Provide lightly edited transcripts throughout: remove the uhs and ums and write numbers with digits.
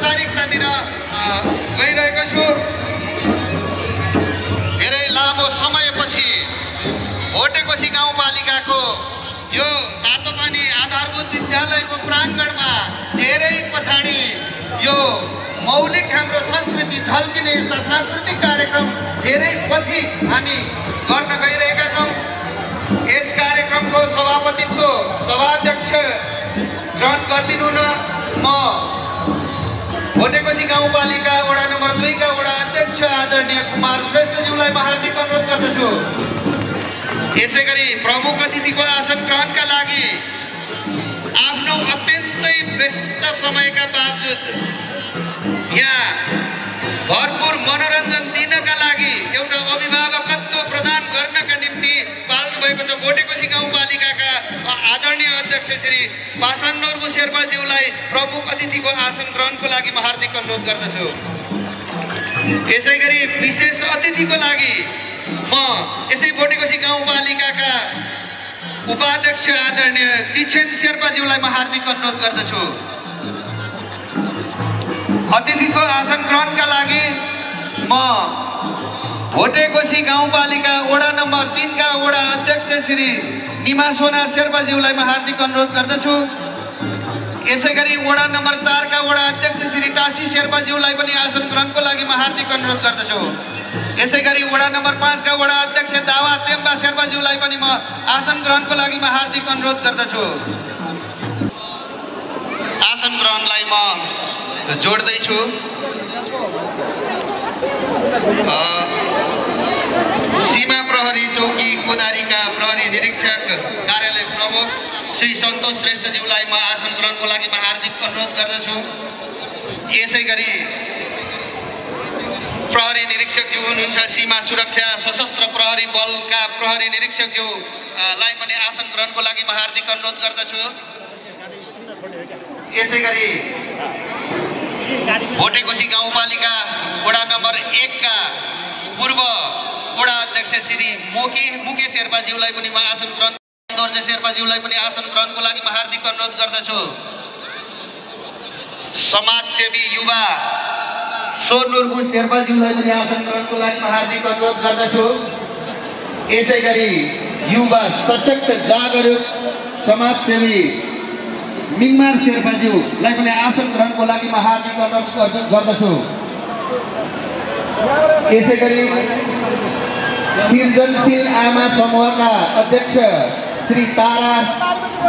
औपचारिकतातिर गइरहेको छु। धेरै लामो समयपछि भोटेकोशी गाउँपालिकाको यो तातोपानी आधारभूत विद्यालयको प्राङ्गणमा धेरै पछाडि यो मौलिक हाम्रो संस्कृति झल्किने यस्ता सांस्कृतिक कार्यक्रम धेरै पछि हामी गर्न गइरहेका छौँ। यस कार्यक्रमको सभापतित्व सभाध्यक्ष ग्रहण गरिदिनु न म भोटेकोशी गाउँपालिका वडा नम्बर 2 का वडा अध्यक्ष आदरणीय कुमार श्रेष्ठज्यूलाई म हार्दिक अनुरोध गर्दछु। यसै गरी प्रमुख अतिथिको आसन ग्रहणका लागि आफ्नो अत्यन्तै व्यस्त समयका बावजुद यहाँ भरपूर मनोरञ्जन दिनका लागि एउटा अभिभावकत्व प्रदान गर्नका निम्ति पाल्नु भएको छ भोटेकोशी गाउँपालिकाका आदरणीय अध्यक्ष श्री पासाङ नोर्बु शेर्पाज्यूलाई प्रमुख अतिथिको आसन ग्रहणको लागि म हार्दिक अनुरोध गर्दछु। यसै गरी विशेष अतिथिको लागि म यसै भोटेकोशी गाउँपालिकाका उपाध्यक्ष आदरणीय दिक्षेन शेर्पाज्यूलाई म हार्दिक अनुरोध गर्दछु। अतिथिको आसन ग्रहणका लागि म भोटेकोशी गाउँपालिका वडा नम्बर 3 का वडा अध्यक्ष श्री निमा सोना शेर्पाज्यूलाई म हार्दिक अनुरोध गर्दछु। यसै गरी वडा नम्बर 4 का वडा अध्यक्ष श्री टासी शेर्पाज्यूलाई पनि आसन ग्रहणको लागि म हार्दिक अनुरोध गर्दछु। यसै गरी वडा नम्बर 5 का वडा अध्यक्ष दावा तेम्बा शेर्पाज्यूलाई पनि म आसन ग्रहणको लागि म हार्दिक अनुरोध गर्दछु। आसन ग्रहणलाई म जोड्दैछु। सीमा प्रहरी चौकी कोदारीका प्रहरी निरीक्षक कार्यालय प्रमुख श्री सन्तोष श्रेष्ठज्यूलाई म आसन ग्रहणको लागि म हार्दिक अनुरोध गर्दछु। यसै गरी प्रहरी निरीक्षकज्यू हुनुहुन्छ सीमा सुरक्षा सशस्त्र प्रहरी बलका प्रहरी निरीक्षकज्यूलाई पनि आसन ग्रहणको लागि म हार्दिक अनुरोध गर्दछु। यसै गरी भोटेकोशी गाउँपालिका वडा नम्बर 1 का पूर्व वडा अध्यक्ष श्री मुके शेर्पाज्यूलाई पनि म आसन ग्रहण दोर्जे शेर्पाज्यूलाई पनि आसन ग्रहणको लागि म हार्दिक अनुरोध गर्दछु। समाजसेवी युवा सोनुर्बु शेर्पाज्यूलाई पनि आसन ग्रहणको लागि म हार्दिक अनुरोध गर्दछु। यसै गरी युवा सशक्त जागरुक समाजसेवी मिङमार शेर्पाज्यूलाई पनि आसन ग्रहणको लागि म हार्दिक अनुरोध गर्दछु। यसै गरी सृजनशील आमा समूहका अध्यक्ष श्री तारा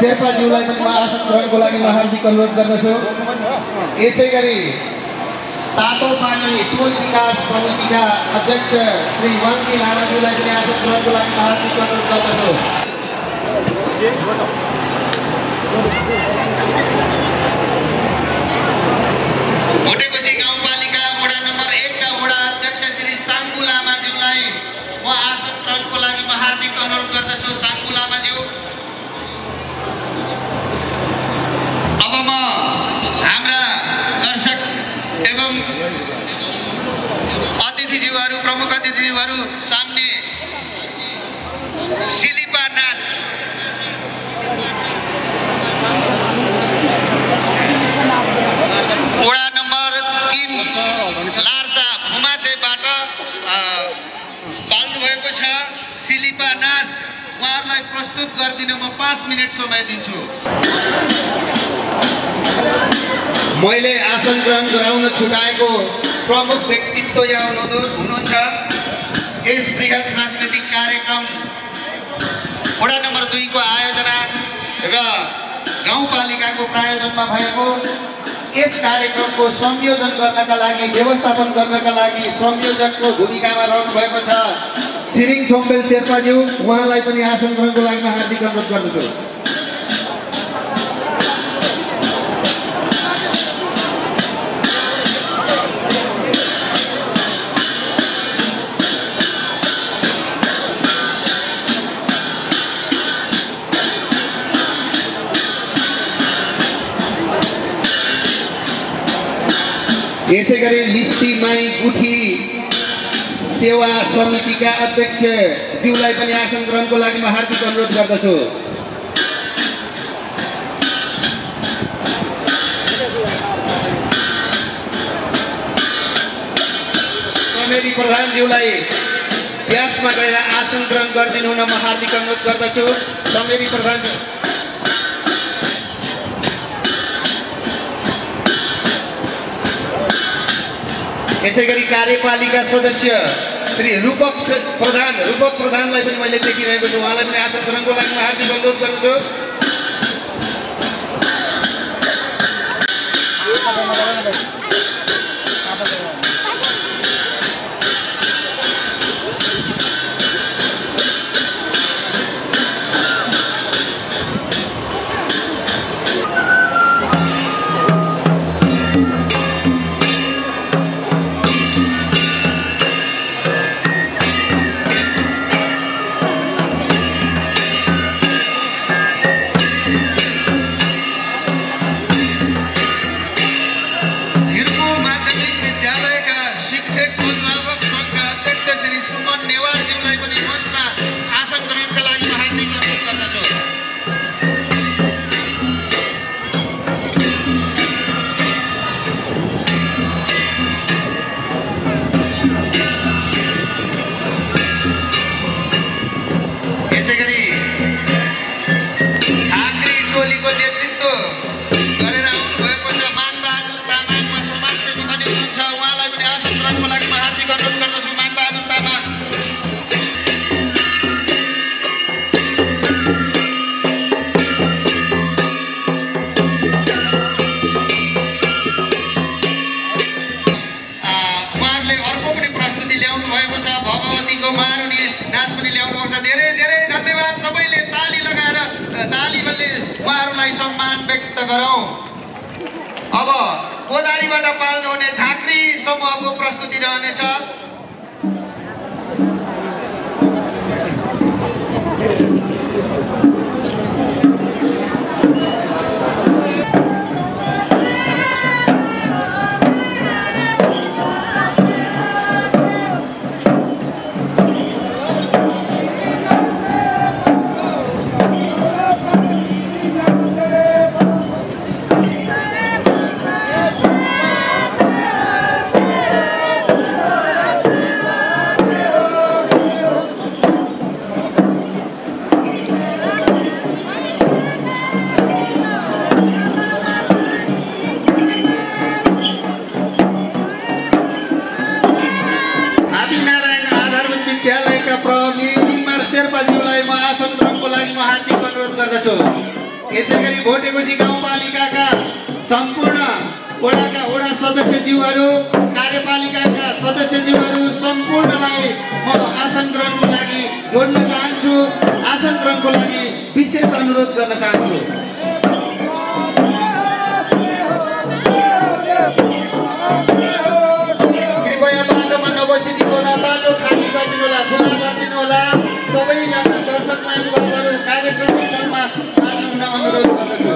शेर्पाज्यूलाई पनि म आसन ग्रहणको लागि म हार्दिक अनुरोध गर्दछु। यसै गरी तातोपानी टोल विकास समितिका अध्यक्ष श्री वङ्की लामाज्यूलाई पनि आसन ग्रहणको लागि म हार्दिक अनुरोध गर्दछु। भोटेकोशी गाउँपालिका वडा नम्बर 1 का वडा अध्यक्ष श्री साङ्गु लामाज्यूलाई म आसन ग्रहणको लागि म हार्दिक अनुरोध गर्दछु। साङ्गु लामाज्यू अब म हाम्रा दर्शक एवं अतिथिज्यूहरू प्रमुख अतिथिज्यूहरू सामने सिलिपा नाच वडा नम्बर 3 लार्चा भुमाचेबाट पाल्नु भएको छ सिलिपा नाच। उहाँहरूलाई प्रस्तुत गरिदिन म 5 मिनट समय दिन्छु। मैले आसन ग्रहण गराउन छुटाएको प्रमुख व्यक्तित्व यहाँ हुनुहुन्छ। यस बृहत सांस्कृतिक कार्यक्रम वडा नम्बर 2 को आयोजना र गाउँपालिकाको प्रायोजनमा भएको यस कार्यक्रमको संयोजन गर्नका लागि व्यवस्थापन गर्नका लागि संयोजकको भूमिकामा रहनु भएको छ छिरिङ छोम्बेल शेर्पाज्यू। उहाँलाई पनि आसन ग्रहणको लागि म हार्दिक अनुरोध गर्दछु। यसै गरी लिस्टी माई गुठी सेवा समितिका अध्यक्ष ज्यूलाई पनि आसन ग्रहणको लागि म हार्दिक अनुरोध गर्दछु। समेरी प्रधानज्यूलाई व्यासमा गएर आसन ग्रहण गरिदिनु हुन म हार्दिक अनुरोध गर्दछु। समेरी प्रधान यसै गरी कार्यपालिका सदस्य श्री रूपक प्रधानलाई पनि मैले देखिरहेको छु। उहाँलाई पनि आसन ग्रहणको लागि म हार्दिक अनुरोध गर्दछु। अब कोदारीबाट पाल्नु हुने झाँक्री समूहको प्रस्तुति रहनेछ। यसै गरी भोटेकोशी गाउँपालिकाका सम्पूर्ण वडा सदस्यज्यूहरू, कार्यपालिकाका सदस्यज्यूहरू सम्पूर्णलाई म आसन ग्रहणको लागि जोड्न चाहन्छु। आसन ग्रहणको लागि विशेष अनुरोध गर्न चाहन्छु। कृपया बाटोमा नबसिदिनु होला, बाटो खाली गरिदिनु होला, खुला गरिदिनु होला। सबैजना दर्शक महानुभावहरू कार्यक्रम स्थलमा आउन अनुरोध गर्दछु।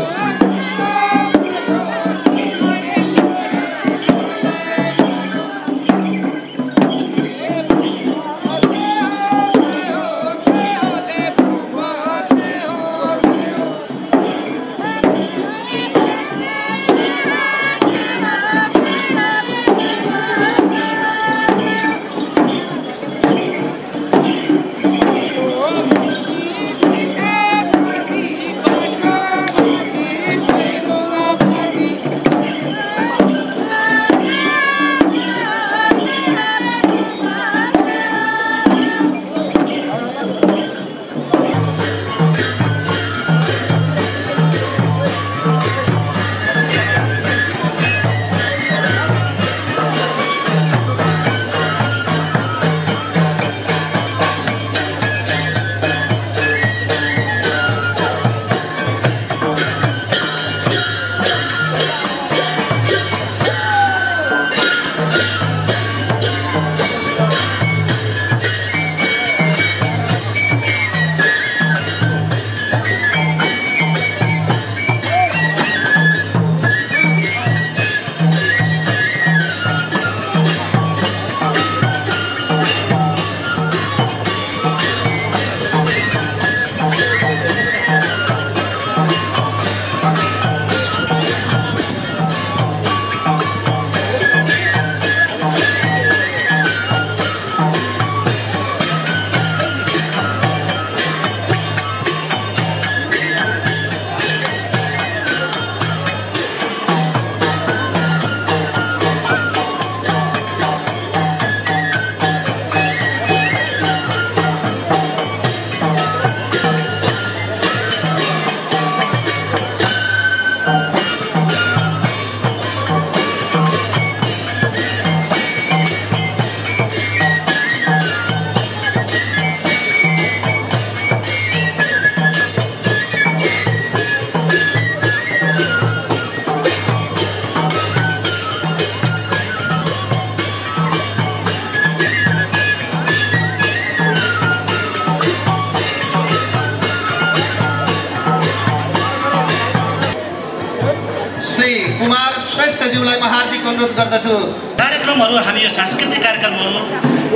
श्रेष्ठज्यूलाई म हार्दिक अनुरोध गर्दछु। कार्यक्रमहरू हामी यो सांस्कृतिक कार्यक्रमहरू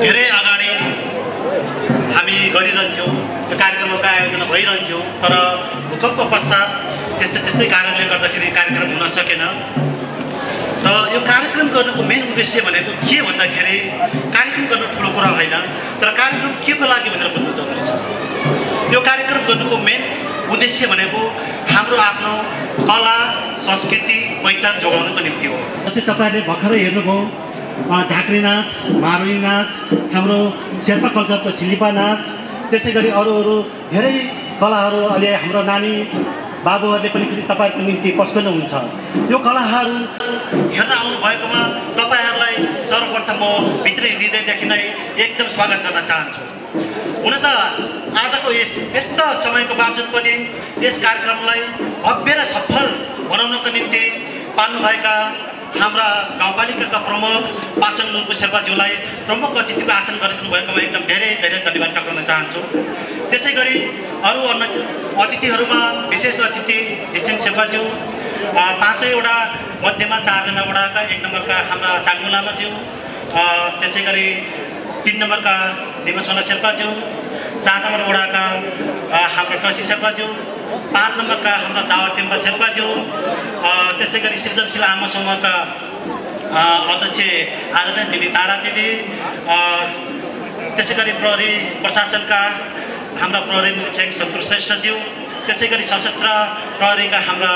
धेरै अगाडि हामी गरिरहन्थ्यौँ, यो कार्यक्रमको आयोजना भइरहन्थ्यो, तर भूकम्प पश्चात त्यस्तै कारणले गर्दाखेरि कार्यक्रम हुन सकेन। र यो कार्यक्रम गर्नुको मेन उद्देश्य भनेको के भन्दाखेरि कार्यक्रम गर्नु ठुलो कुरा होइन, तर कार्यक्रम के को लागि भनेर बुझ्नु जरुरी छ। यो कार्यक्रम गर्नुको मेन उद्देश्य भनेको हाम्रो आफ्नो कला संस्कृति पहिचान जोगाउनको निम्ति हो। जस्तै तपाईँहरूले भर्खरै हेर्नुभयो झाँक्री नाच, मारुनी नाच, हाम्रो शेर्पा कल्चरको सिलिपा नाच, त्यसै गरी अरू धेरै कलाहरू अहिले हाम्रो नानी बाबुहरूले पनि तपाईँहरूको निम्ति पस्कनुहुन्छ। यो कलाहरू हेर्न आउनुभएकोमा तपाईँहरूलाई सर्वप्रथम म भित्री हृदयदेखि नै एकदम स्वागत गर्न चाहन्छु। हुन त आजको यस व्यस्त समयको बावजुद पनि यस कार्यक्रमलाई भव्य र सफल बनाउनको निम्ति पाल्नुभएका हाम्रा गाउँपालिकाका प्रमुख पासाङ नुर्बु शेर्पाज्यूलाई प्रमुख अतिथिको आसन गरिदिनु भएकोमा एकदम धेरै धेरै धन्यवाद टक्राउन चाहन्छु। त्यसै गरी अरू अन्य अतिथिहरूमा विशेष अतिथि दिछेन शेर्पाज्यू, 5वटा मध्येमा 4जना वडाका 1 नम्बरका हाम्रा साङ्गु लामाज्यू, त्यसै गरी 3 नम्बरका निमसोना शेर्पाज्यू, 4 नम्बर वडाका हाम्रो टसी शेर्पाज्यू, 5 नम्बरका हाम्रा दावा तेम्बा शेर्पाज्यू, त्यसै गरी सृजनशील आमा समूहका अध्यक्ष आदरणीय दिदी तारा दिदी, त्यसै गरी प्रहरी प्रशासनका हाम्रा प्रहरी निरीक्षक सन्तोष श्रेष्ठज्यू, त्यसै गरी सशस्त्र प्रहरीका हाम्रा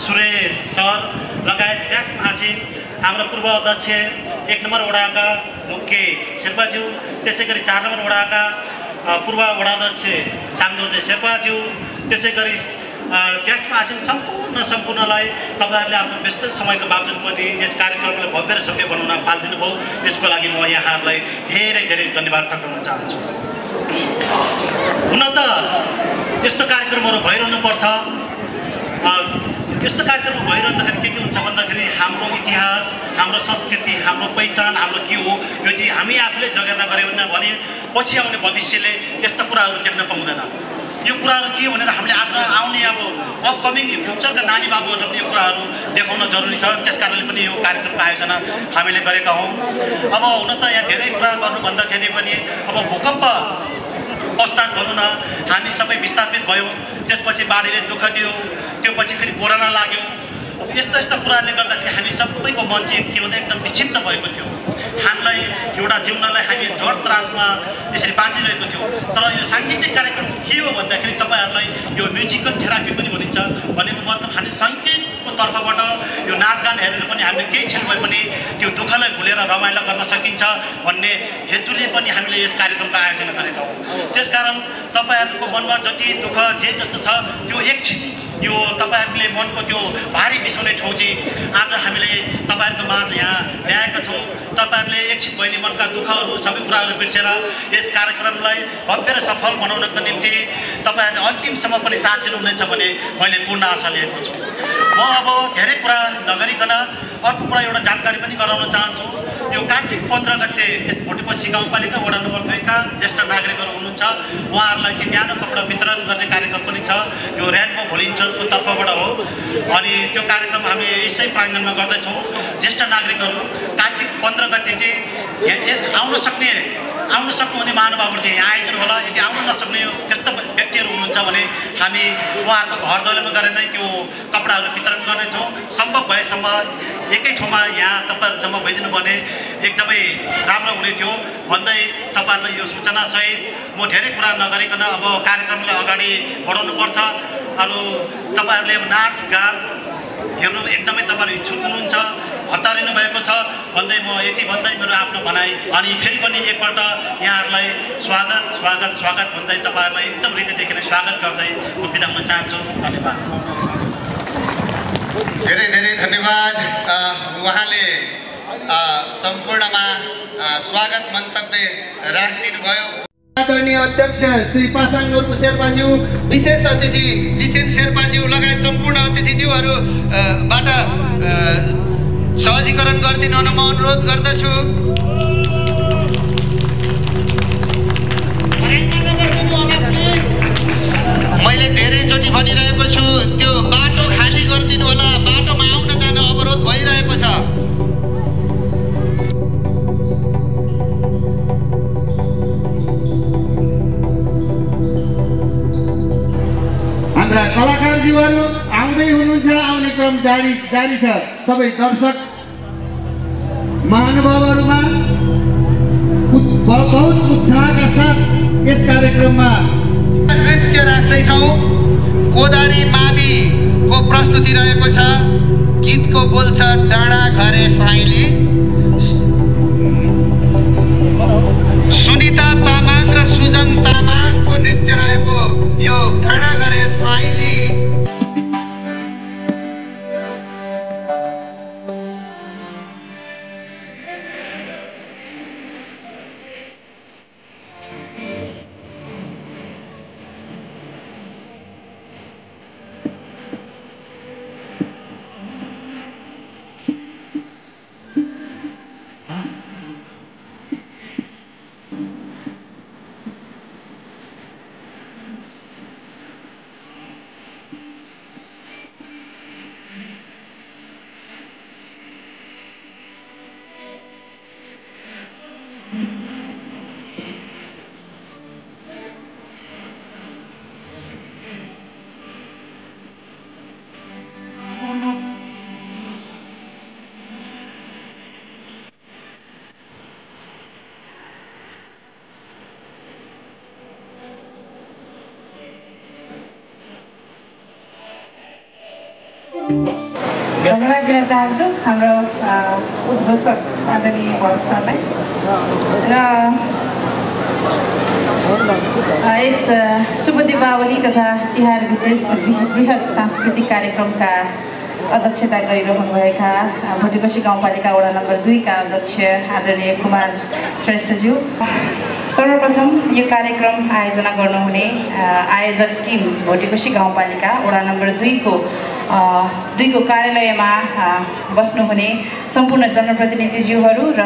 सूर्य सर लगायत त्यसपछि हाम्रो पूर्व अध्यक्ष 1 नम्बर वडाका मुख्य शेर्पाज्यू, त्यसै गरी 4 नम्बर वडाका पूर्व वडाध्यक्ष साङदोर्जे शेर्पाज्यू, त्यसै गरी त्यसमा आसिन सम्पूर्णलाई तपाईँहरूले आफ्नो व्यस्त समयको बावजुद पनि यस कार्यक्रमलाई भव्य र सफल बनाउन पालिदिनु भयो। यसको लागि म यहाँहरूलाई धेरै धेरै धन्यवाद टक्राउन चाहन्छु। हुन त यस्तो कार्यक्रमहरू भइरहनुपर्छ। यस्तो कार्यक्रम भइरहँदाखेरि के हुन्छ भन्दाखेरि हाम्रो इतिहास, हाम्रो संस्कृति, हाम्रो पहिचान हाम्रो के हो यो चाहिँ हामी आफूले जगेर गऱ्यौँ भने पछि आउने भविष्यले यस्ता कुराहरू देख्न पाउँदैन। यो कुराहरू के हो भनेर हामीले आफ्नो आउने अब अपकमिङ फ्युचरका नानी बाबुहरूलाई पनि यो कुराहरू देखाउन जरुरी छ। त्यस कारणले पनि यो कार्यक्रमको आयोजना हामीले गरेका हौँ। अब हुन त यहाँ धेरै कुरा गर्नु भन्दाखेरि पनि अब भूकम्प पश्चात भनौँ न हामी सबै विस्थापित भयौँ, त्यसपछि बाढीले दुःख दियो, त्यो पछि फेरि कोरोना लाग्यो। यस्ता कुराहरूले गर्दाखेरि हामी सबैको मन चाहिँ के भन्दा एकदम विच्छिन्न भएको थियो। हामीलाई एउटा जिउनलाई हामी डर त्रासमा यसरी बाँचिरहेको थियो। तर यो साङ्गीतिक कार्यक्रम के हो भन्दाखेरि तपाईँहरूलाई यो म्युजिकल थेरापी पनि भनिन्छ। भनेको मतलब हामी सङ्गीतको तर्फबाट यो नाचगान हेरेर पनि हामीले केही क्षण भए पनि त्यो दुःखलाई भुलेर रमाइलो गर्न सकिन्छ भन्ने हेतुले पनि हामीले यस कार्यक्रमको आयोजना गरेका हौँ। त्यसकारण तपाईँहरूको मनमा जति दुःख जे जस्तो छ त्यो एकछिन यो तपाईँहरूले मनको त्यो भारी बिसाउने ठाउँ चाहिँ आज हामीले तपाईँहरूको माझ यहाँ ल्याएका छौँ। तपाईँहरूले एकछिन भए नि मनका दुःखहरू सबै कुराहरू बिर्सेर यस कार्यक्रमलाई भव्य र सफल बनाउनको निम्ति तपाईँहरूले अन्तिमसम्म पनि साथ दिनुहुनेछ भने मैले पूर्ण आशा लिएको छु। म अब धेरै कुरा नगरिकन अर्को कुरा एउटा जानकारी पनि गराउन चाहन्छु। यो कार्तिक 15 गते भोटेपछि गाउँपालिका वडा नम्बर 2 का ज्येष्ठ नागरिकहरू हुनुहुन्छ, उहाँहरूलाई चाहिँ न्यानो कपडा वितरण गर्ने कार्यक्रम पनि छ। यो रेनबो भोलिन्टियरको तर्फबाट हो अनि त्यो कार्यक्रम हामी यसै प्राङ्गणमा गर्दैछौँ। ज्येष्ठ नागरिकहरू कार्तिक 15 गते चाहिँ आउन सक्नुहुने महानुभावहरू चाहिँ यहाँ आइदिनु होला। यदि आउन नसक्ने त्यस्तो व्यक्तिहरू हुनुहुन्छ भने हामी उहाँहरूको घर दैलोमा गएर नै त्यो कपडाहरू वितरण गर्नेछौँ। सम्भव भएसम्म एकै ठाउँमा यहाँ तपाईँहरू जम्मा भइदिनु भने एकदमै राम्रो हुने थियो भन्दै तपाईँहरूलाई यो सूचनासहित म धेरै कुरा नगरिकन अब कार्यक्रमलाई अगाडि बढाउनुपर्छ। अरू तपाईँहरूले अब नाचगान हेर्नु एकदमै तपाईँहरू इच्छुक हुनुहुन्छ, हतारिनु भएको छ भन्दै म यति भन्दै मेरो आफ्नो भनाइ अनि फेरि पनि एकपल्ट यहाँहरूलाई स्वागत भन्दै तपाईँहरूलाई एकदम हृदयदेखि नै स्वागत गर्दै म बिदा हुन चाहन्छु। धन्यवाद। धेरै धेरै धन्यवाद। उहाँले सम्पूर्णमा स्वागत मन्तव्य राखिदिनु भयो। आदरणीय अध्यक्ष श्री पासाङ नुर्बु शेर्पाज्यू, विशेष अतिथि दिछेन शेर्पाज्यू लगायत सम्पूर्ण अतिथिज्यूहरूबाट सहजीकरण गरिदिन म अनुरोध गर्दछु। मैले धेरैचोटि भनिरहेको छु त्यो बाटो खाली गरिदिनु होला, बाटोमा आउन जान अवरोध भइरहेको छ। हाम्रा कलाकारज्यूहरू आउँदै हुनुहुन्छ, आउने क्रम जारी छ। सबै दर्शक महानुभावहरूमा बहुत उत्साहका साथ यस कार्यक्रममा नृत्य राख्दैछौँ। कोदारी माविको प्रस्तुति रहेको छ। गीतको बोल छ डाँडा घरे साइली। सुनिता तामाङ र सुजन तामाङको नृत्य रहेको यो डाँडा घरे साइली। धन्यवाद दिन चाहन्छु हाम्रो उद्घोषक आदरणीय भरत सरलाई र यस शुभ दीपावली तथा तिहार विशेष बृहत सांस्कृतिक कार्यक्रमका अध्यक्षता गरिरहनुभएका भोटेकोशी गाउँपालिका वडा नम्बर 2 का अध्यक्ष आदरणीय कुमार श्रेष्ठज्यू, सर्वप्रथम यो कार्यक्रम आयोजना गर्नुहुने आयोजक टिम भोटेकोशी गाउँपालिका वडा नम्बर 2 को कार्यालयमा बस्नुहुने सम्पूर्ण जनप्रतिनिधिज्यूहरू र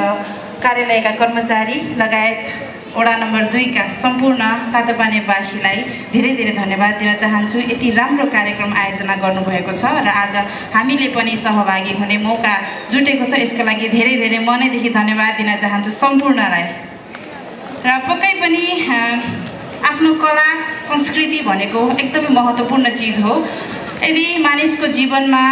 कार्यालयका कर्मचारी लगायत वडा नम्बर 2 का सम्पूर्ण तातोपानीवासीलाई धेरै धेरै धन्यवाद दिन चाहन्छु। यति राम्रो कार्यक्रम आयोजना गर्नुभएको छ र आज हामीले पनि सहभागी हुने मौका जुटेको छ। यसको लागि धेरै धेरै मनैदेखि धन्यवाद दिन चाहन्छु सम्पूर्णलाई। र पक्कै पनि आफ्नो कला संस्कृति भनेको एकदमै महत्त्वपूर्ण चिज हो। यदि मानिसको जीवनमा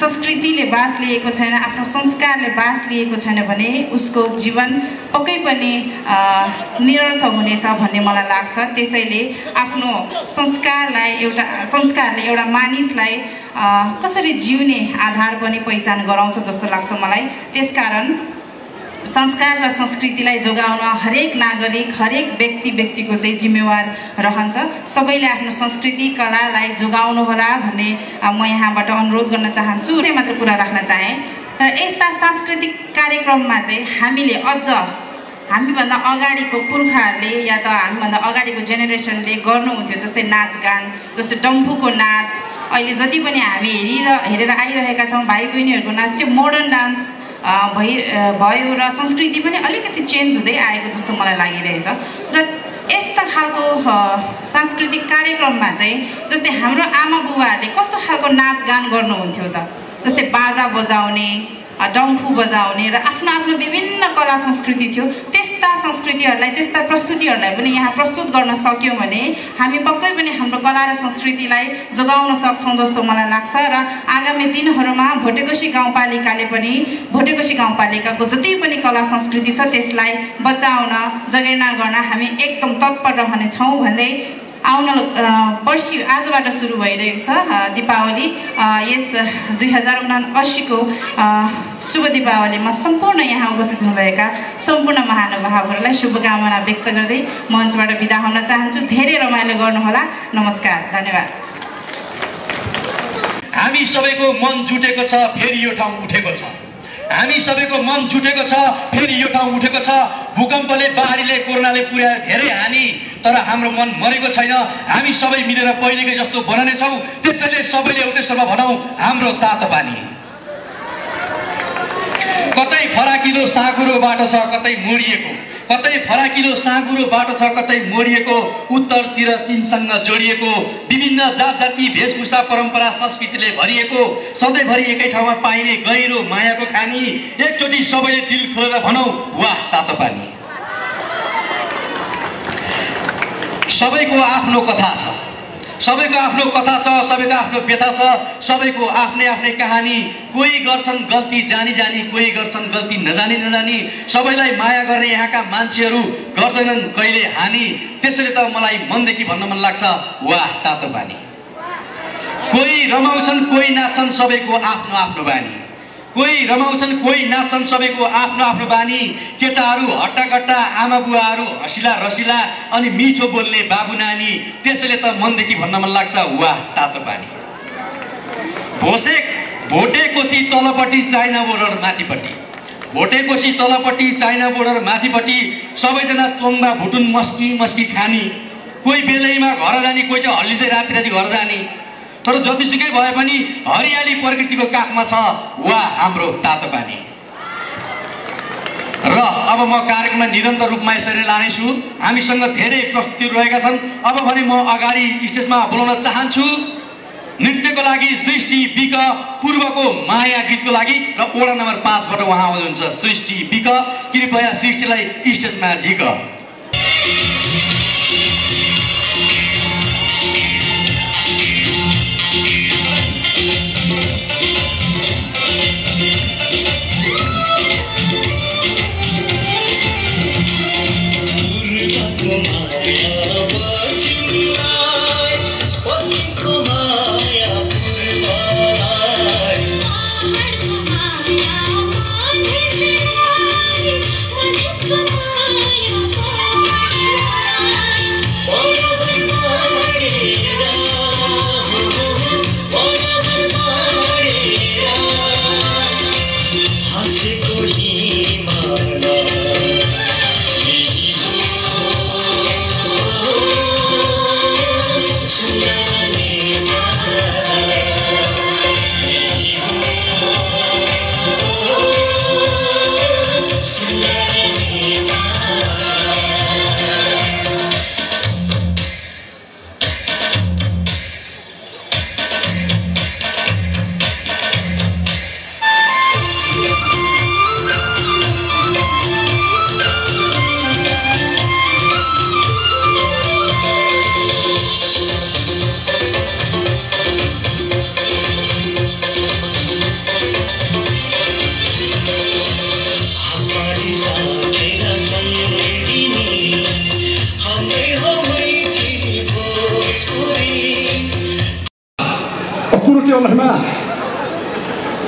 संस्कृतिले बास लिएको छैन, आफ्नो संस्कारले बास लिएको छैन भने उसको जीवन पक्कै पनि निरर्थक हुनेछ भन्ने मलाई लाग्छ। त्यसैले आफ्नो संस्कारले एउटा मानिसलाई कसरी जिउने आधार पनि पहिचान गराउँछ जस्तो लाग्छ मलाई। त्यसकारण संस्कार र संस्कृतिलाई जोगाउन हरेक नागरिक हरेक व्यक्तिको चाहिँ जिम्मेवार रहन्छ। सबैले आफ्नो संस्कृति कलालाई जोगाउनु होला भन्ने म यहाँबाट अनुरोध गर्न चाहन्छु। र मात्र कुरा राख्न चाहे र यस्ता सांस्कृतिक कार्यक्रममा चाहिँ हामीले अझ हामीभन्दा अगाडिको पुर्खाहरूले या त हामीभन्दा अगाडिको जेनेरेसनले गर्नुहुन्थ्यो, जस्तै नाचगान, जस्तै डम्फुको नाच, अहिले जति पनि हामी हेरेर आइरहेका छौँ भाइ बहिनीहरूको नाच, त्यो मोडर्न डान्स भयो र संस्कृति पनि अलिकति चेन्ज हुँदै आएको जस्तो मलाई लागिरहेछ। र यस्ता खालको सांस्कृतिक कार्यक्रममा चाहिँ जस्तै हाम्रो आमा बुबाहरूले कस्तो खालको नाचगान गर्नुहुन्थ्यो त, जस्तै बाजा बजाउने, डम्फु बजाउने र आफ्नो आफ्नो विभिन्न कला संस्कृति थियो। त्यस्ता संस्कृतिहरूलाई त्यस्ता प्रस्तुतिहरूलाई पनि यहाँ प्रस्तुत गर्न सक्यौँ भने हामी पक्कै पनि हाम्रो कला र संस्कृतिलाई जोगाउन सक्छौँ जस्तो मलाई लाग्छ। र आगामी दिनहरूमा भोटेकोशी गाउँपालिकाको जति पनि कला संस्कृति छ त्यसलाई बचाउन जगेर्ना गर्न हामी एकदम तत्पर रहनेछौँ भन्दै पर्सि आजबाट सुरु भइरहेको छ दीपावली। यस 2079 को शुभ दीपावलीमा सम्पूर्ण यहाँ उपस्थित हुनुभएका सम्पूर्ण महानुभावहरूलाई शुभकामना व्यक्त गर्दै मञ्चबाट बिदा हुन चाहन्छु। धेरै रमाइलो गर्नुहोला। नमस्कार, धन्यवाद। हामी सबैको मन जुटेको छ, फेरि यो ठाउँ उठेको छ। हामी सबैको मन जुटेको छ, फेरि यो ठाउँ उठेको छ। भूकम्पले, बाढीले, कोरोनाले पुर्यायो धेरै हानि, तर हाम्रो मन मरेको छैन। हामी सबै मिलेर पहिलेकै जस्तो बनाउनेछौँ। त्यसैले सबैले एउटै स्वरमा भनौँ, हाम्रो तातो पानी। कतै फराकिलो साँघुरो बाटो छ, कतै मोडिएको, कतै फराकिलो साँघुरो बाटो छ, कतै मोडिएको, उत्तरतिर चीनसँग जोडिएको, विभिन्न जात जाति वेशभूषा परम्परा संस्कृतिले भरिएको, सधैँभरि एकै ठाउँमा पाइने गहिरो मायाको खानी। एकचोटि सबैले दिल खोलेर भनौँ, वाह तातो पानी। सबैको आफ्नो कथा छ, सबैको आफ्नो कथा छ, सबैको आफ्नो व्यथा छ, सबैको आफ्नै आफ्नै कहानी। कोही गर्छन् गल्ती जानी जानी, कोही गर्छन् गल्ती नजानी नजानी। सबैलाई माया गर्ने यहाँका मान्छेहरू गर्दैनन् कहिले हानि। त्यसैले त मलाई मनदेखि भन्न मन लाग्छ, वाह तातो पानी। कोही रमाउँछन् कोही नाच्छन्, सबैको आफ्नो आफ्नो बानी। कोही रमाउँछन् कोही नाच्छन्, सबैको आफ्नो आफ्नो बानी। केटाहरू हट्टाकट्टा, आमा बुवाहरू हँसिला रसिला, अनि मिठो बोल्ने बाबु नानी। त्यसैले त मनदेखि भन्न मन लाग्छ, वाह तातो पानी। भोटेकोसी तलपट्टि, चाइना बोर्डर माथिपट्टि। भोटेकोसी तलपट्टि, चाइना बोर्डर माथिपट्टि। सबैजना तोङ्बा भुटुन मस्की मस्की खानी। कोही बेलैमा घर जाने, कोही चाहिँ हल्लिँदै राति राति घर जाने। तर जतिसुकै भए पनि हरियाली प्रकृतिको काखमा छ, वाह हाम्रो तातो पानी। र अब म कार्यक्रममा निरन्तर रूपमा यसरी लानेछु। हामीसँग धेरै प्रस्तुतिहरू रहेका छन्। अब भने म अगाडि स्टेजमा बोलाउन चाहन्छु नृत्यको लागि सृष्टि बिक, पूर्वको माया गीतको लागि र वडा नम्बर 5 बाट उहाँ आउनुहुन्छ सृष्टि बिक। कृपया सृष्टिलाई स्टेजमा झिक।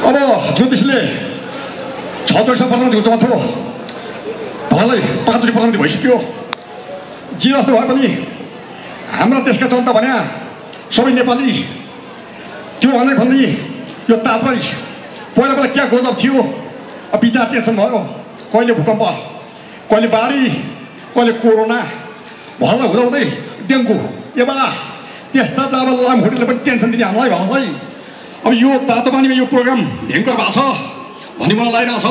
अब ज्योतिषले 6 वर्ष प्रधानमन्त्री हुन्छ भन्थ्यो, भलै 5 वर्ष प्रधानमन्त्री भइसक्यो। जे जस्तो भए पनि हाम्रा देशका जनता भने सबै नेपाली। त्यो भन्दै यो तापक्रम पहिला पहिला क्या गजब थियो। अब विचार टेन्सन भयो, कहिले भूकम्प, कहिले बाढी, कहिले कोरोना, भल हुँदाहुँदै डेङ्गु। ए बा त्यस्ता त अब लामखुट्टेले पनि टेन्सन दिने हामीलाई भलै। अब यो तातो पानीमा यो प्रोग्राम भयङ्कर भएको छ भन्ने मलाई लागिरहेको छ।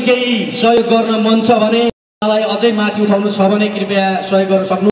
केही सहयोग गर्न मन छ भने मलाई अझै माथि उठाउनु छ भने कृपया सहयोग गर्न सक्नु।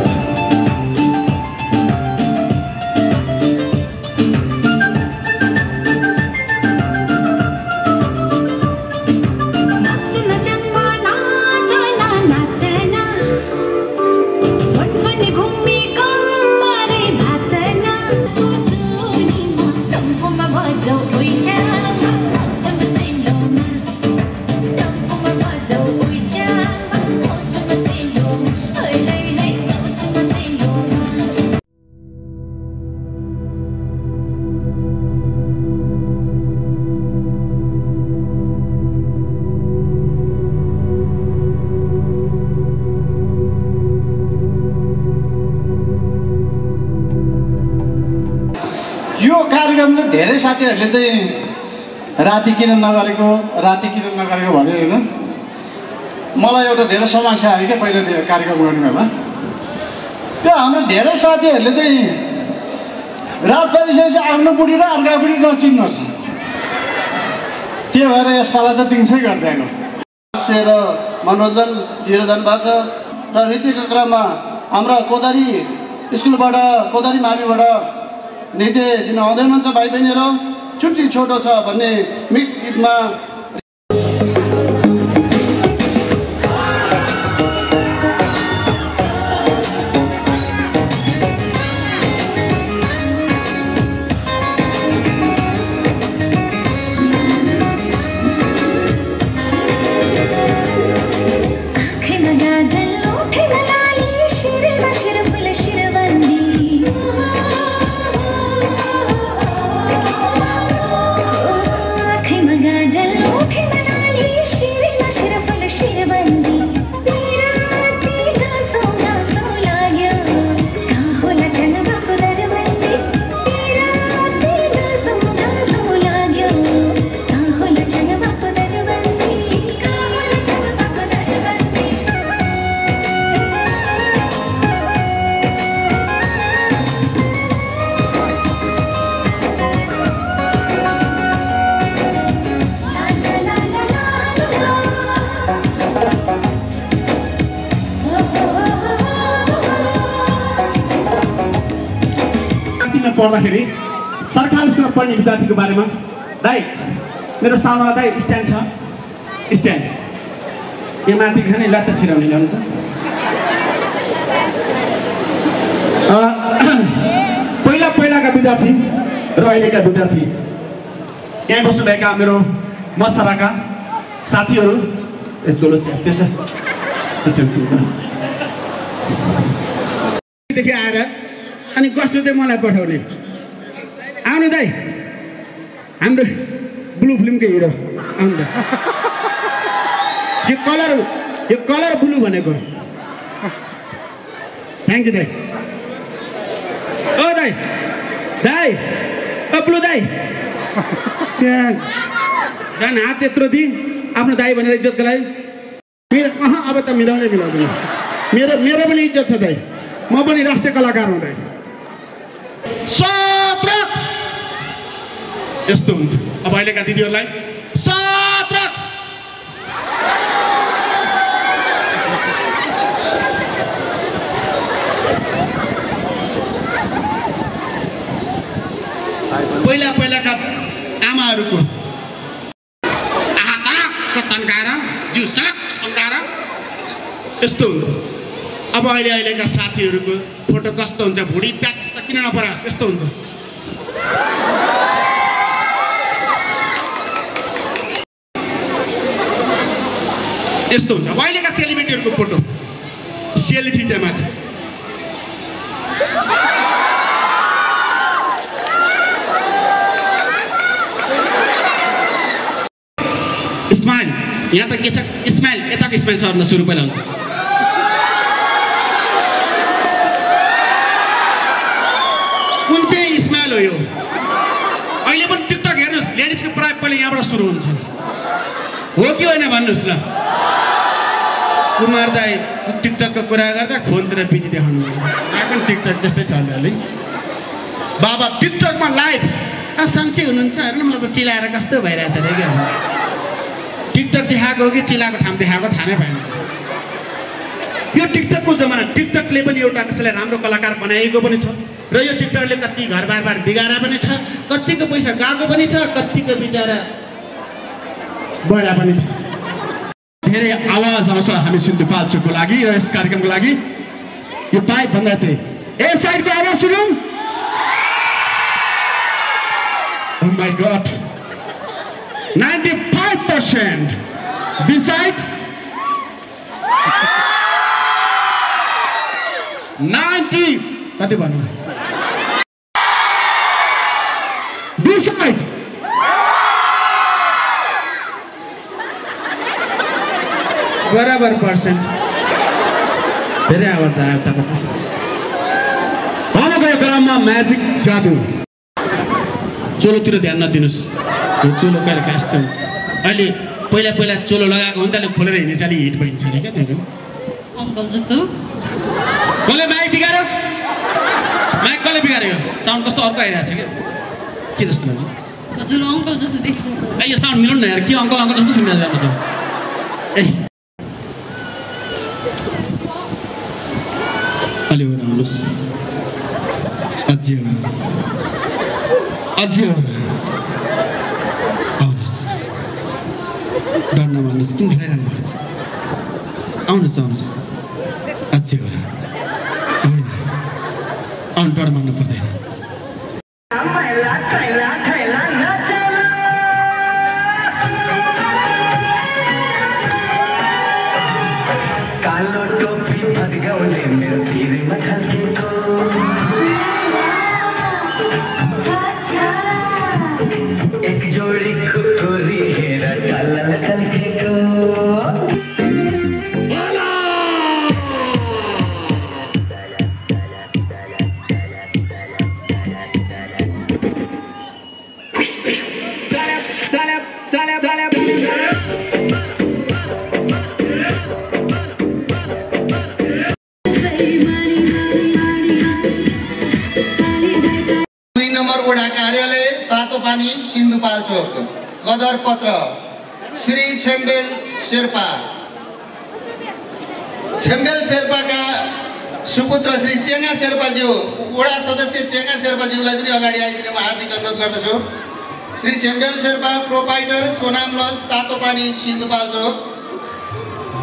धेरै साथीहरूले चाहिँ राति किन नगरेको भन्यो होइन। मलाई एउटा धेरै समस्या आयो क्या पहिला त्यो कार्यक्रम गर्ने बेला। त्यो हाम्रो धेरै साथीहरूले चाहिँ रात परिसकेपछि आफ्नो बुढी र अर्का बुढी नचिन्नुहोस्। त्यो भएर यसपाला चाहिँ दिन्छै गरिदिएको र मनोरञ्जन दिएर जानुभएको छ। र नृत्यको क्रममा हाम्रा कोदारी स्कुलबाट कोदारी माविबाट नृत्य दिन आउँदै हुनुहुन्छ भाइ बहिनीहरू। छुट्टी छोटो छ भन्ने मिक्स गीतमा पढ्दाखेरि सरकारी स्कुलमा पढ्ने विद्यार्थीको बारेमा दाइ मेरो सामना दाइ स्ट्यान्ड छ स्ट्यान्ड यो माथि खाने लात्ता छिराउने ल्याउनु त। पहिलाका विद्यार्थी र अहिलेका विद्यार्थी यहाँ बस्नुभएका मेरो मसराका साथीहरू देखि आएर अनि कस्तो चाहिँ मलाई पठाउने आउनु दाइ हाम्रो ब्लू फिल्मको हिरो आउनु दाइ। यो कलर ब्लू भनेको थ्याङ्क यू दाइ। ओ दाइ दाइ ओ ब्लू दाइ झन् हात त्यत्रो दिएँ आफ्नो दाइ भनेर इज्जतको लागि। मेरो अब त मिलाउँदैन मेरो पनि इज्जत छ दाइ। म पनि राष्ट्रिय कलाकार हुँ दाइ। यस्तो हुन्छ अब अहिलेका दिदीहरूलाई पहिलाका आमाहरूको तन्काएर जिउ सडक तन्काएर यस्तो हुन्छ। अब अहिलेका साथीहरूको फोटो कस्तो हुन्छ भुँडी प्याट किन नपरोस् यस्तो हुन्छ। यस्तो हुन्छ अब अहिलेका सेलिब्रेटीहरूको फोटो सेल्फी त्यहाँ माथि स्माइल यहाँ त के छ स्माइल यताको स्माइल सर्न सुरु पहिला हुन्छ। कुन चाहिँ स्माइल हो यो? अहिले पनि टिकटक हेर्नुहोस् लेडिजको प्राइस पहिला यहाँबाट सुरु हुन्छ हो कि होइन भन्नुहोस् न। कुमार दाई टिकटकको कुरा गर्दा फोनतिर बिजी देखाउनु पनि टिकटक त्यस्तै चल्छ अलि। बाबा टिकटकमा लाइभ सन्चै हुनुहुन्छ हेर्नु मलाई चिलाएर कस्तो भइरहेछ अरे क्या। टिकटक देखाएको हो कि चिलाएको ठाउँ देखाएको थाहा नै भएन। यो टिकटकको जमाना टिकटकले पनि एउटा कसैलाई राम्रो कलाकार बनाएको पनि छ र यो टिकटकले कति घरबार बिगारा पनि छ, कतिको पैसा गएको पनि छ, कतिको बिचारा बढा पनि छ। धेरै आवाज आउँछ हामी सिन्धुपाल्चोकको लागि र यस कार्यक्रमको लागि। यो पाइप भन्दा त्यही ए साइडको आवाज सुनौँ। Oh my God, 95% beside 90 कति भन्नु beside बराबर पर्सेन्ट धेरै आवाज आयो तपाईँको। अब गयो क्रममा म्याजिक जादु चोलोतिर ध्यान नदिनुहोस्। यो चोलो कहिले कास्ता हुन्छ। अहिले पहिला चोलो लगाएको हुन्छ अहिले खोलेर हिँड्ने चाहिँ हिट भइन्छ अरे क्या त्यो अङ्कल जस्तो कसले माइक बिगार्यो? माइक कसले बिगार्यो? साउन्ड कस्तो अर्को आइरहेको छ क्या के जस्तो लाग्यो? हजुर अङ्कल जस्तो देख्नु। ए यो साउन्ड मिलाउनु न यार के अङ्कल जस्तो सुनिरहेको छ ए अलि हो आउनुहोस् अझै आउनुहोस् डर नमान्नुहोस् किन डराइरहनु भएको छ आउनुहोस् अझै हो आउनु डर मान्नु पर्दैन कालो टोपी फर्काउने मेरो शिरमा खल्केको एक जोडी खुकुरी हेर टल्ल खल्केको वडा कार्यालय तातोपानी सिन्धुपाल्चोक गदर पत्र श्री छेम्बेल शेर्पाका सुपुत्र श्री चेङ्गा शेर्पाज्यू वडा सदस्य चेङ्गा शेर्पाज्यूलाई पनि अगाडि आइदिने म हार्दिक अनुरोध गर्दछु। श्री छेम्बेल शेर्पा प्रोपाइटर सोनाम लज तातोपानी सिन्धुपाल्चोक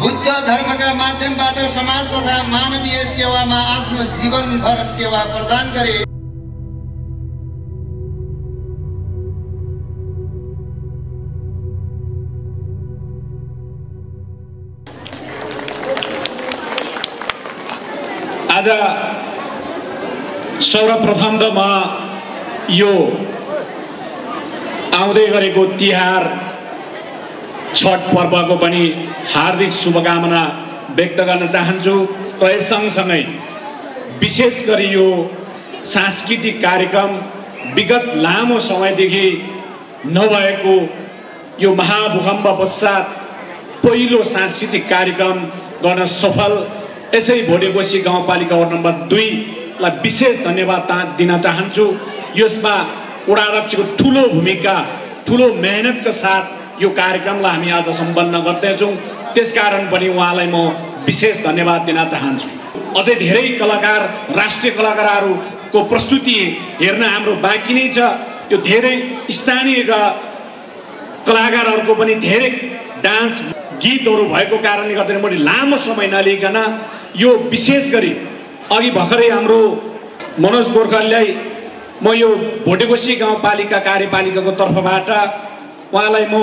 बुद्ध धर्मका माध्यमबाट समाज तथा मानवीय सेवामा आफ्नो जीवनभर सेवा प्रदान गरे। आज सर्वप्रथम त म यो आउँदै गरेको तिहार छठ पर्वको पनि हार्दिक शुभकामना व्यक्त गर्न चाहन्छु र यस सँगसँगै विशेष गरी यो सांस्कृतिक कार्यक्रम विगत लामो समयदेखि नभएको यो महाभूकम्प पश्चात पहिलो सांस्कृतिक कार्यक्रम गर्न सफल यसै भोटेकोशी गाउँपालिका वार्ड नम्बर 2 लाई विशेष धन्यवाद दिन चाहन्छु। यसमा वडा अध्यक्षको ठुलो भूमिका ठुलो मेहनतका साथ यो कार्यक्रमलाई हामी आज सम्पन्न गर्दैछौँ। त्यसकारण पनि उहाँलाई म विशेष धन्यवाद दिन चाहन्छु। अझै धेरै कलाकार राष्ट्रिय कलाकारहरूको प्रस्तुति हेर्न हाम्रो बाँकी नै छ। यो धेरै स्थानीय कलाकारहरूको पनि धेरै डान्स गीतहरू भएको कारणले गर्दा मैले लामो समय नलिकन यो विशेष गरी अघि भर्खरै हाम्रो मनोज गोर्खालीलाई म यो भोटेकोशी गाउँपालिका कार्यपालिकाको तर्फबाट उहाँलाई म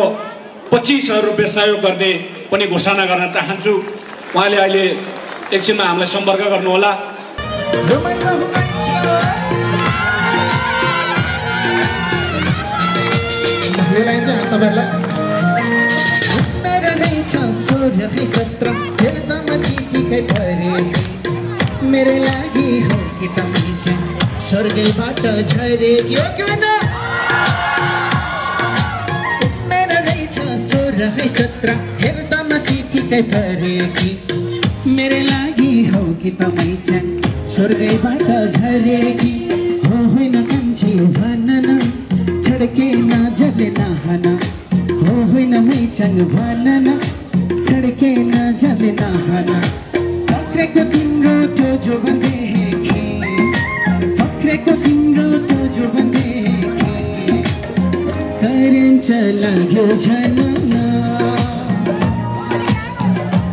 25,000 रुपियाँ सहयोग गर्ने पनि घोषणा गर्न चाहन्छु। उहाँले अहिले एकछिनमा हामीलाई सम्पर्क गर्नुहोला। मेरे लागि हो कि तपाईँ चाहिँ स्वर्गैबाट झरेकी हो कि होइन? मेरो रहेछ 16-17 हेर्दामा चिठीकै परेकी मेरे लागि हो कि तपाईँ चाहिँ स्वर्गैबाट झरेकी हो होइन कान्छी भन न छड्के नजले नहान हो होइन मैचाङ भन न छड्के नजले नहान फक्रेको तिम्रो त्यो जो बन्देखे फक्रेको तिम्रो त्यो जो बन्देखे करेन्ट लाग्यो झन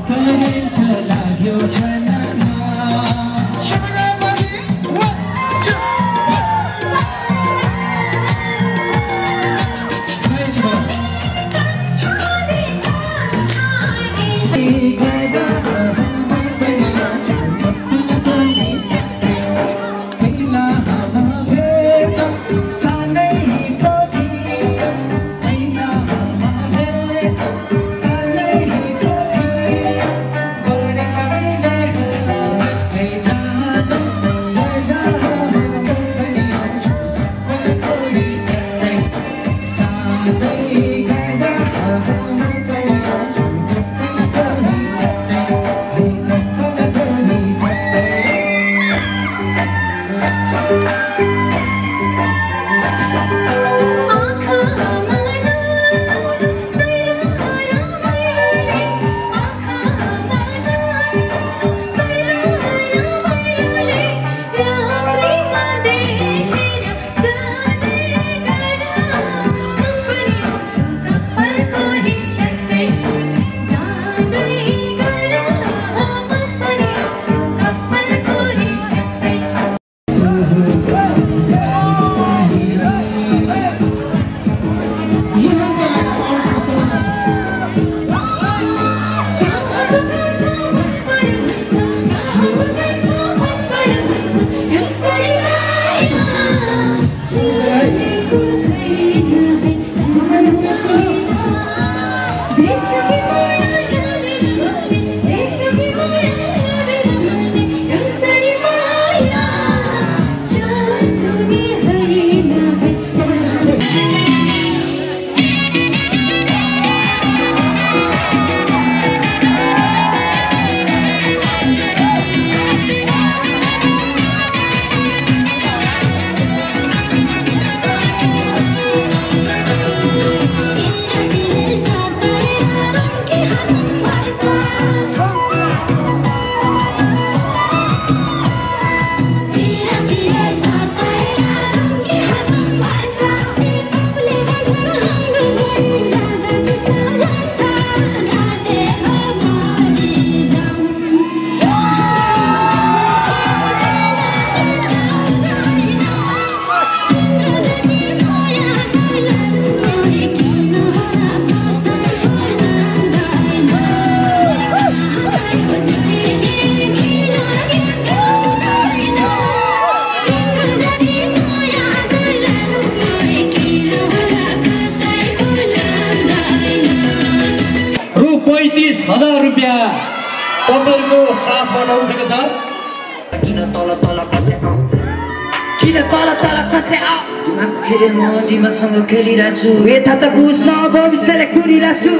करेन्ट लाग्यो झन 20,000 रुपियाँ तपाईँहरूको साथबाट उठेको छ। किन तल तल खसे दिमाग खेले म दिमागसँग खेलिरहेको छु यता त बुझ्न भविष्यले कुरिरहेको छु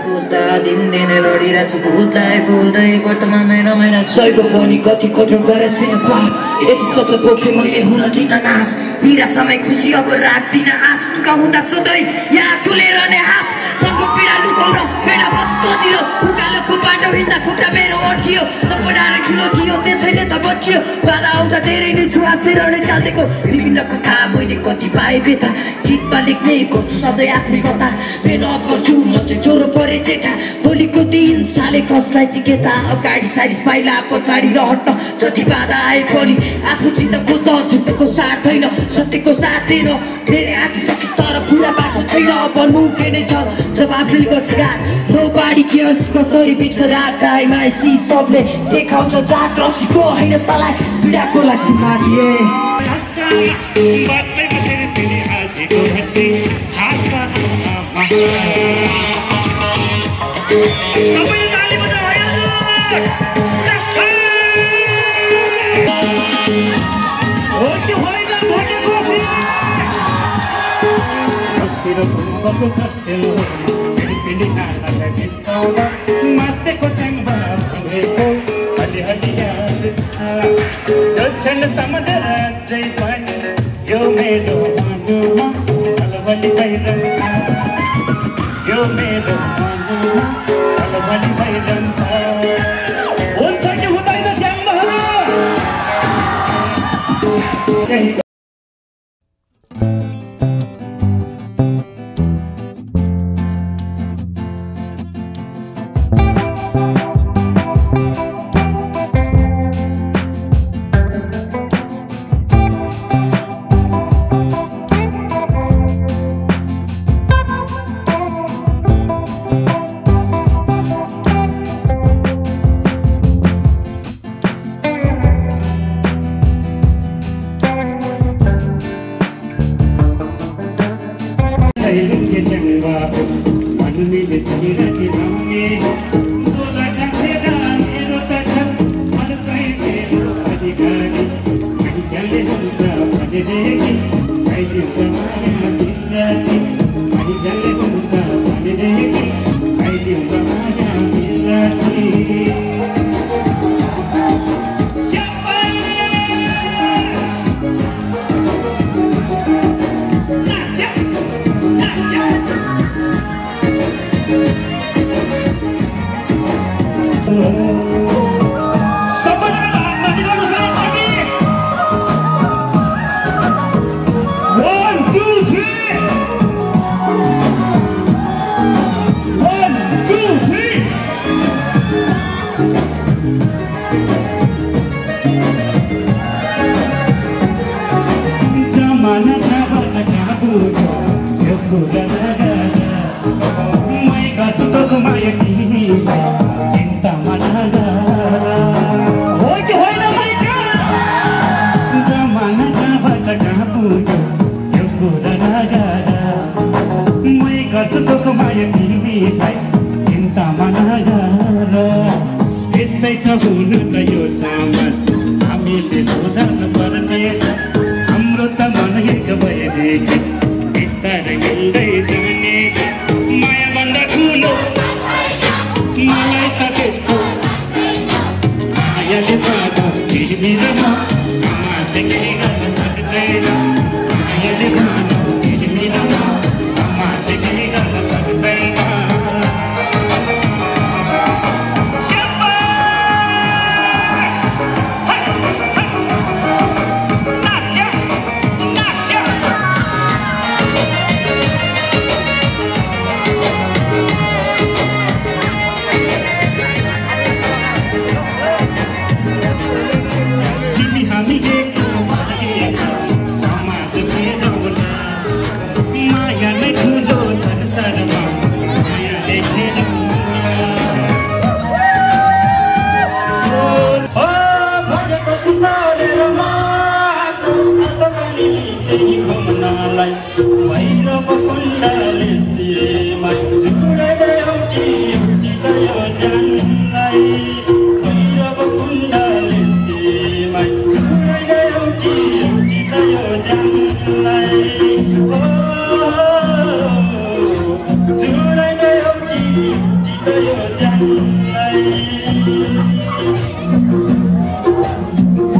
बुझ्दा दिनदिनै लडिरहेको छु भुल्दै भुल्दै वर्तमानमै रमाइरहेको छु दैव पनि कति कठोर गरेको छैन बा यति सत्र पोखे मैले हुन दिन नाश निरा समय खुसी अब राख्दिन आश तुका हुँदा सधैँ यहाँ तुलेर नै हाँस मनको पीडा लुकाउन बेडा मत सोचियो उकालो खुट्टा हिँड्दा खुट्टा मेरो अड्कियो सपना र ठुलो थियो त्यसैले त बच्कियो बाधा आउँदा धेरै नै छुवासेर नै टाल्देको विभिन्न कथा मैले कति पाएँ बेथा गीतमा लेख्ने गर्छु सधैँ आफ्नै कथा मेहनत गर्छु म चाहिँ ज्वरो परे जेठा भोलिको दिन साले कसलाई चिकेता अगाडि सारिस पाइला पछाडि रहट्न जति बाधा आए पनि आफू चिन्न खोज्न झुटको साथ होइन सत्यको साथ दिन धेरै आँटिसकिस् तर पुरा बाटो छैन भन्नु के नै छ जब आफूले गस्कार नो बाढी केयर्स कसरी बिच रात टाइममा सी सबले देखाउँछ जात रक्सीको होइन तलाई पीडाको लागि मारिए सम्झेर अझै पनि यो मेरो मनमा अलवली भइरहन्छ यो मेरो मनमा अलवली भइरहन्छ हुन्छ कि हुँदैन च्याम्बहरू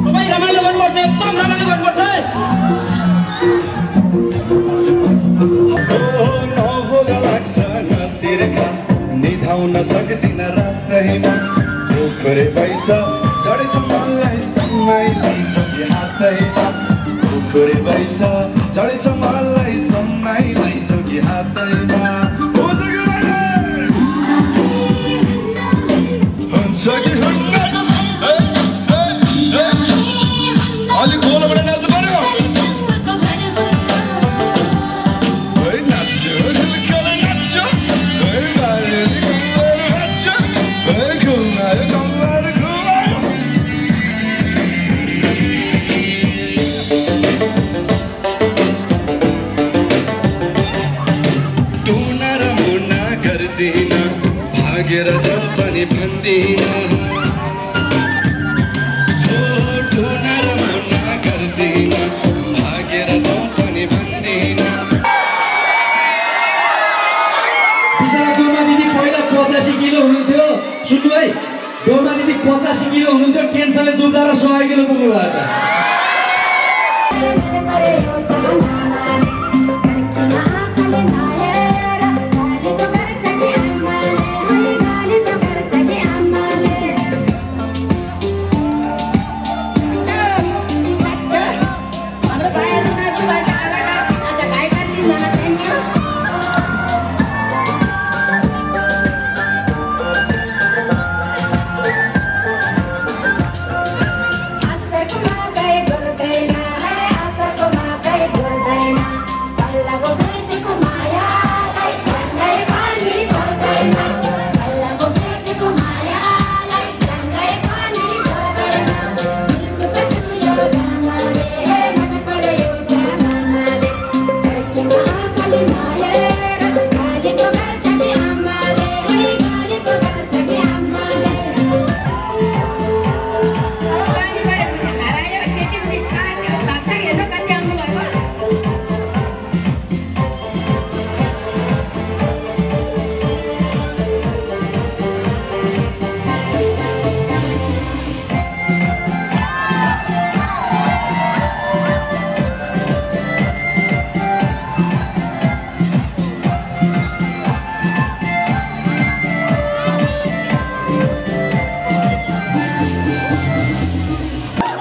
तपाईँ रमाइलो गर्नुपर्छ, एकदम रमाइलो गर्नुपर्छ। नभोग लाग्छ न तिर्खा निधाउन सक्दिन रातैमा पोखरे पैसा चढेछ मलाई समय लैजाऊ कि हातैमा पोखरे पैसा चढेछ मलाई समय लैजाऊ कि हातैमा हुन्छ कि हुन्न अलिक बोलबाट नाच्नु पर्यो भागेर जाऊ पनि भन्दिन टोना र मुना गर्दिन भागेर जाऊ पनि भन्दिन। डोमा दिदी पहिला 85 किलो हुनुहुन्थ्यो, सुन्नु है, डोमा दिदी 85 किलो हुनुहुन्थ्यो, टेन्सनले दुब्ला र 100 किलो पुग्नु भएको छ।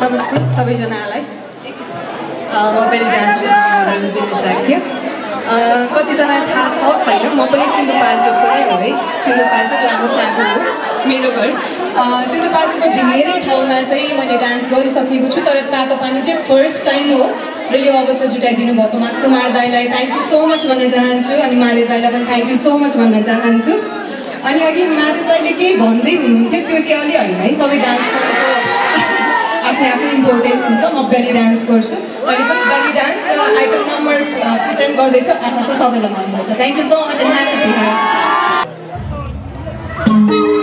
नमस्ते सबैजनालाई। म बेली डान्स गर्न बिनु साक्य। कतिजनालाई थाहा छ छैन, म पनि सिन्धुपाल्चोकको नै हो है। सिन्धुपाल्चोक लामो साँगो हो मेरो घर। सिन्धुपाल्चोकको धेरै ठाउँमा चाहिँ मैले डान्स गरिसकेको छु, तर तातो पानी चाहिँ फर्स्ट टाइम हो र यो अवसर जुटाइदिनु भएकोमा कुमार दाईलाई थ्याङ्क यू सो मच भन्न चाहन्छु अनि महादेव दाईलाई पनि थ्याङ्क यू सो मच भन्न चाहन्छु। अनि अघि महादेव दाईले केही भन्दै हुनुहुन्थ्यो, त्यो चाहिँ अलि होइन है, सबै डान्स आफ्नै आफ्नै इम्पोर्टेन्स हुन्छ। म बेली डान्स गर्छु, मैले पनि बेली डान्स र आइटम नम्बर प्रेजेन्ट गर्दैछु। आशा छ सबैलाई मनपर्छ। Thank you so much and happy to